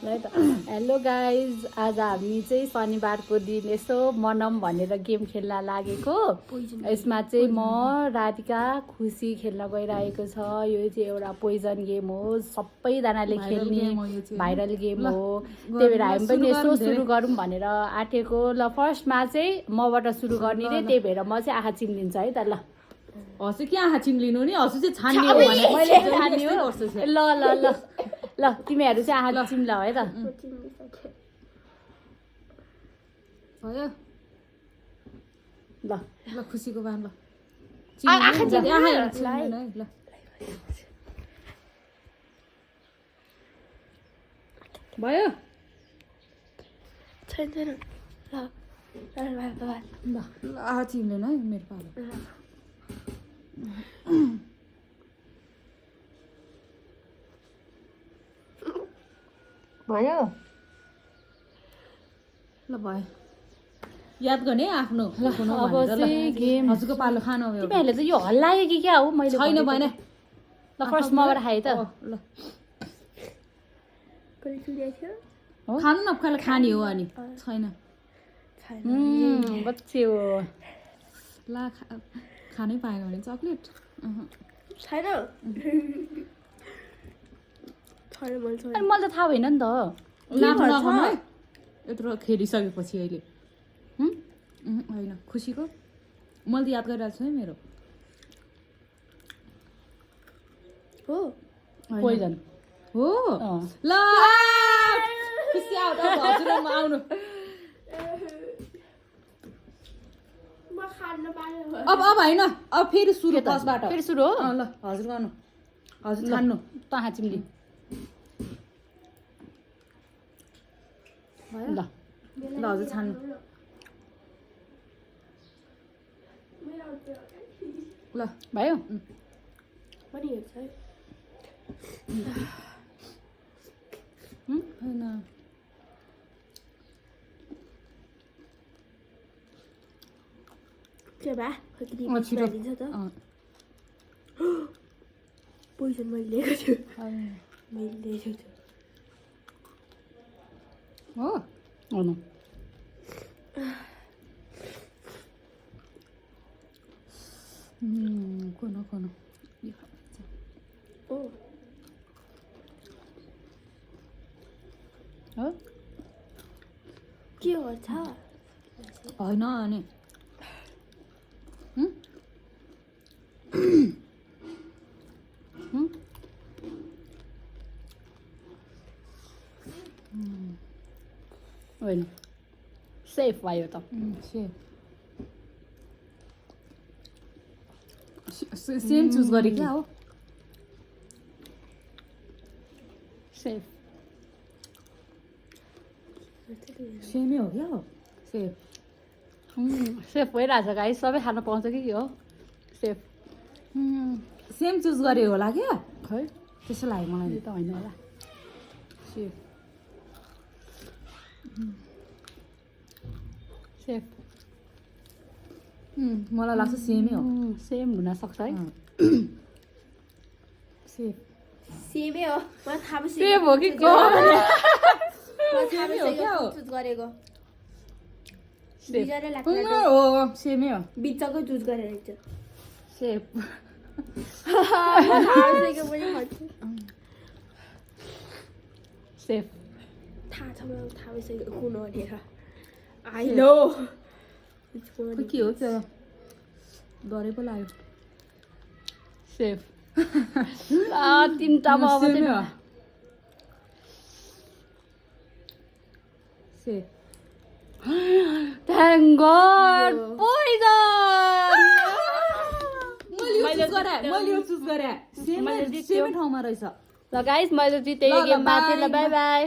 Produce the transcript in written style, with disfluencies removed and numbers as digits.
Hello guys, आज हामी चाहिँ शनिबारको दिन यसो मनाऊँ भनेर गेम खेल्न लागेको। यसमा चाहिँ म राधिका खुसी खेल्न गइरहेको छ। यो चाहिँ एउटा पोइजन गेम हो, सबैजनाले खेल्ने भाइरल गेम हो। त्यही भएर हामी पनि यसो सुरु गरौँ भनेर आँटेको। ल फर्स्टमा चाहिँ मबाट सुरु गर्ने रे, त्यही भएर म चाहिँ आँखा चिम्लिन्छ है त। ल हसु के आँखा चिम्लिनु नि, हसु चाहिँ छान्ने हो भने मैले छान्ने हो। ल ल ल ल तिमीहरू चाहिँ आँखा चिम्ला है त। भयो ल ल खुसीको बान ल आँखा ल भयो छैन छैन ल ल आँखा चिम्लेन है मेरो पालो। भयो ल भयो याद गर्ने आफ्नो अब चाहिँ गेम हजुरको पालो खानु हो। तिमीहरूले चाहिँ यो हल्लायो कि क्या हो? मैले छैन भएन। ल फर्स्ट मबाट खाएँ त। ल हो? खानु न कहिले खाने हो अनि छैन बच्चे हो। ला खानै पाएन भने चक्लेट छैन अनि मलाई त थाहा भएन नि त। नाम नगर्नु है यत्रो खेलिसकेपछि अहिले होइन खुसीको मैले त याद गरिरहेको छु है मेरो हो पोइजन हो। ल खुसी आऊ त हजुरआमा आउनु। अब होइन अब फेरि सुरु फर्स्टबाट फेरि सुरु हो। ल हजुर गर्नु हजुर छान्नु त आँखा चिम्ली। ल ल हजुर छान्नु ल भयो। होइन के भा छिटो पोइजन मैले लिएको छु मैले लिएको छु हो आउनु कोन कोन ओ हो के गर्छ होइन अनि होइन सेफ भयो त। सेम चुज गरे क्या हो सेफ सेमै हो क्या हो सेफ सेफ भइरहेछ गाइस। सबै खान पाउँछ कि हो सेफ। सेम चुज गरे होला क्या खै त्यसो लाग्यो मलाई त होइन होला सेफ सेफ मलाई लाग्छ सेमै हो सेम हुनसक्छ है। सेफ सेमै हो मलाई थाहा सेफ हो कि चुज गरेको सेफ हो सेमै हो बिचको चुज गरेर रहेछ सेफ सेफ थाहा छ मलाई थाहा भइसक्यो कुन हो भनेर आई नो के हो त्यो डरै पो लाग्यो सेफ तिनवटामा अब सेमै हो सेफ थ्याङ्क गड पोइजन। मैले चुज गरे सेमै ठाउँमा रहेछ। ल गाइस मैले जितेँ गेममा चाहिँ। ल बाई बाई।